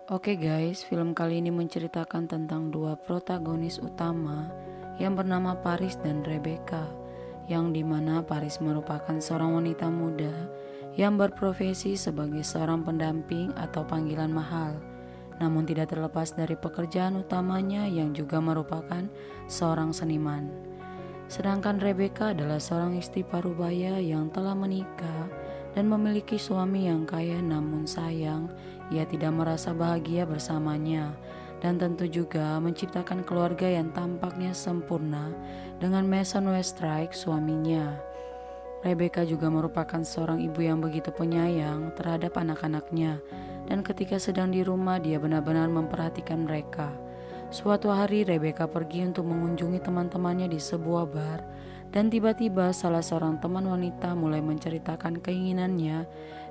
Oke guys, film kali ini menceritakan tentang dua protagonis utama yang bernama Paris dan Rebecca, yang dimana Paris merupakan seorang wanita muda yang berprofesi sebagai seorang pendamping atau panggilan mahal, namun tidak terlepas dari pekerjaan utamanya yang juga merupakan seorang seniman. Sedangkan Rebecca adalah seorang istri parubaya yang telah menikah dan memiliki suami yang kaya, namun sayang ia tidak merasa bahagia bersamanya, dan tentu juga menciptakan keluarga yang tampaknya sempurna dengan Mason Westreich suaminya. Rebecca juga merupakan seorang ibu yang begitu penyayang terhadap anak-anaknya, dan ketika sedang di rumah dia benar-benar memperhatikan mereka. Suatu hari Rebecca pergi untuk mengunjungi teman-temannya di sebuah bar, dan tiba-tiba salah seorang teman wanita mulai menceritakan keinginannya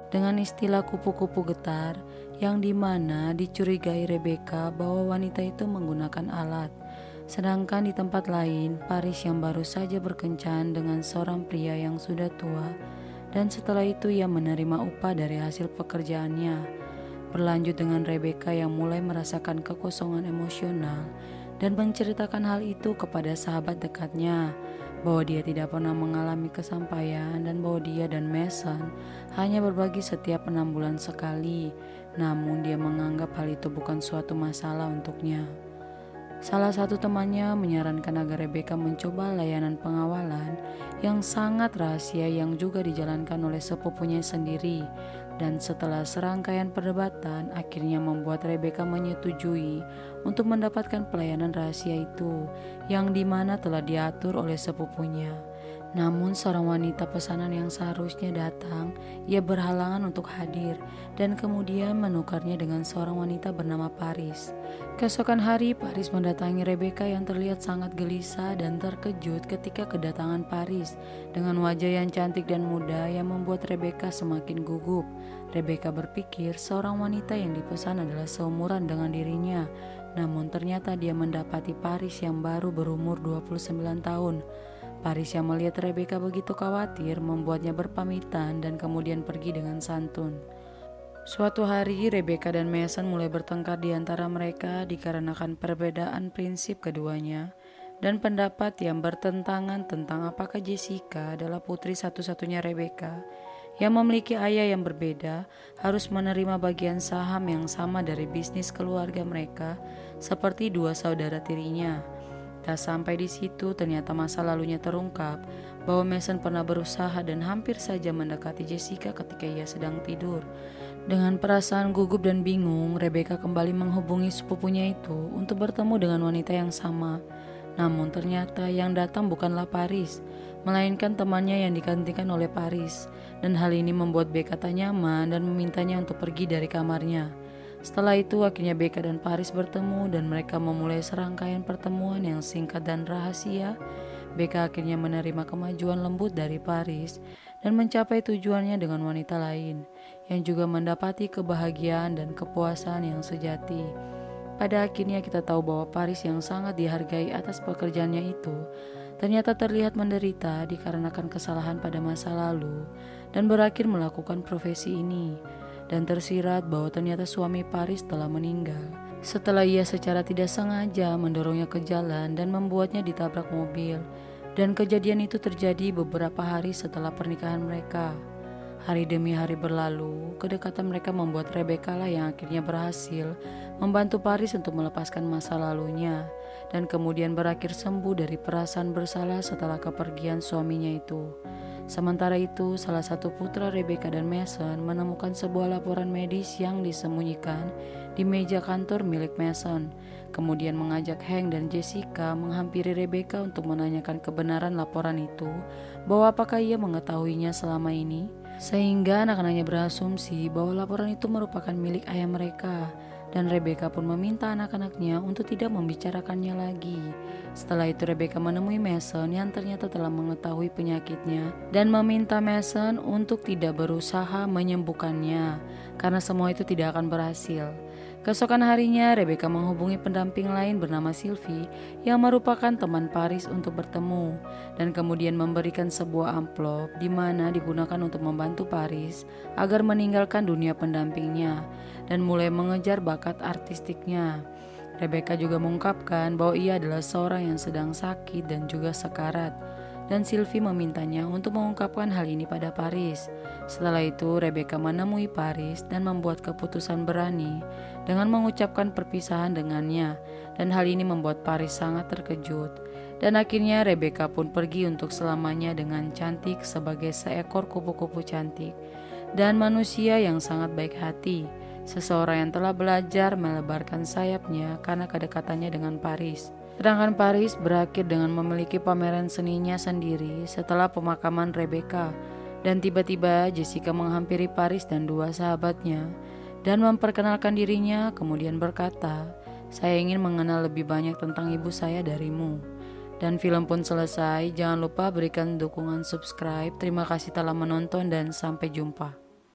dengan istilah kupu-kupu getar, yang dimana dicurigai Rebecca bahwa wanita itu menggunakan alat. Sedangkan di tempat lain, Paris yang baru saja berkencan dengan seorang pria yang sudah tua, dan setelah itu ia menerima upah dari hasil pekerjaannya. Berlanjut dengan Rebecca yang mulai merasakan kekosongan emosional dan menceritakan hal itu kepada sahabat dekatnya, bahwa dia tidak pernah mengalami kesampaian dan bahwa dia dan Mason hanya berbagi setiap 6 bulan sekali, namun dia menganggap hal itu bukan suatu masalah untuknya. Salah satu temannya menyarankan agar Rebecca mencoba layanan pengawalan yang sangat rahasia yang juga dijalankan oleh sepupunya sendiri, dan setelah serangkaian perdebatan akhirnya membuat Rebecca menyetujui untuk mendapatkan pelayanan rahasia itu, yang dimana telah diatur oleh sepupunya. Namun seorang wanita pesanan yang seharusnya datang, ia berhalangan untuk hadir dan kemudian menukarnya dengan seorang wanita bernama Paris. Keesokan hari Paris mendatangi Rebecca yang terlihat sangat gelisah dan terkejut ketika kedatangan Paris dengan wajah yang cantik dan muda yang membuat Rebecca semakin gugup. Rebecca berpikir seorang wanita yang dipesan adalah seumuran dengan dirinya, namun ternyata dia mendapati Paris yang baru berumur 29 tahun. Paris yang melihat Rebecca begitu khawatir membuatnya berpamitan dan kemudian pergi dengan santun. Suatu hari Rebecca dan Mason mulai bertengkar di antara mereka dikarenakan perbedaan prinsip keduanya dan pendapat yang bertentangan tentang apakah Jessica adalah putri satu-satunya Rebecca yang memiliki ayah yang berbeda harus menerima bagian saham yang sama dari bisnis keluarga mereka seperti dua saudara tirinya. Tak sampai di situ, ternyata masa lalunya terungkap bahwa Mason pernah berusaha dan hampir saja mendekati Jessica ketika ia sedang tidur. Dengan perasaan gugup dan bingung, Rebecca kembali menghubungi sepupunya itu untuk bertemu dengan wanita yang sama. Namun ternyata yang datang bukanlah Paris, melainkan temannya yang digantikan oleh Paris. Dan hal ini membuat Becca tak nyaman dan memintanya untuk pergi dari kamarnya. Setelah itu akhirnya Becca dan Paris bertemu dan mereka memulai serangkaian pertemuan yang singkat dan rahasia. Becca akhirnya menerima kemajuan lembut dari Paris dan mencapai tujuannya dengan wanita lain yang juga mendapati kebahagiaan dan kepuasan yang sejati. Pada akhirnya kita tahu bahwa Paris yang sangat dihargai atas pekerjaannya itu ternyata terlihat menderita dikarenakan kesalahan pada masa lalu dan berakhir melakukan profesi ini, dan tersirat bahwa ternyata suami Paris telah meninggal setelah ia secara tidak sengaja mendorongnya ke jalan dan membuatnya ditabrak mobil. Dan kejadian itu terjadi beberapa hari setelah pernikahan mereka. Hari demi hari berlalu, kedekatan mereka membuat Rebecca lah yang akhirnya berhasil membantu Paris untuk melepaskan masa lalunya dan kemudian berakhir sembuh dari perasaan bersalah setelah kepergian suaminya itu. Sementara itu, salah satu putra Rebecca dan Mason menemukan sebuah laporan medis yang disembunyikan di meja kantor milik Mason. Kemudian mengajak Hank dan Jessica menghampiri Rebecca untuk menanyakan kebenaran laporan itu, bahwa apakah ia mengetahuinya selama ini. Sehingga anak-anaknya berasumsi bahwa laporan itu merupakan milik ayah mereka. Dan Rebecca pun meminta anak-anaknya untuk tidak membicarakannya lagi. Setelah itu Rebecca menemui Mason yang ternyata telah mengetahui penyakitnya dan meminta Mason untuk tidak berusaha menyembuhkannya karena semua itu tidak akan berhasil. Keesokan harinya, Rebecca menghubungi pendamping lain bernama Sylvie yang merupakan teman Paris untuk bertemu dan kemudian memberikan sebuah amplop di mana digunakan untuk membantu Paris agar meninggalkan dunia pendampingnya dan mulai mengejar bakat artistiknya. Rebecca juga mengungkapkan bahwa ia adalah seorang yang sedang sakit dan juga sekarat, dan Sylvie memintanya untuk mengungkapkan hal ini pada Paris. Setelah itu, Rebecca menemui Paris dan membuat keputusan berani dengan mengucapkan perpisahan dengannya, dan hal ini membuat Paris sangat terkejut. Dan akhirnya Rebecca pun pergi untuk selamanya dengan cantik sebagai seekor kupu-kupu cantik dan manusia yang sangat baik hati. Seseorang yang telah belajar melebarkan sayapnya karena kedekatannya dengan Paris. Sedangkan Paris berakhir dengan memiliki pameran seninya sendiri setelah pemakaman Rebecca. Dan tiba-tiba Jessica menghampiri Paris dan dua sahabatnya dan memperkenalkan dirinya, kemudian berkata, "Saya ingin mengenal lebih banyak tentang ibu saya darimu." Dan film pun selesai. Jangan lupa berikan dukungan subscribe. Terima kasih telah menonton dan sampai jumpa.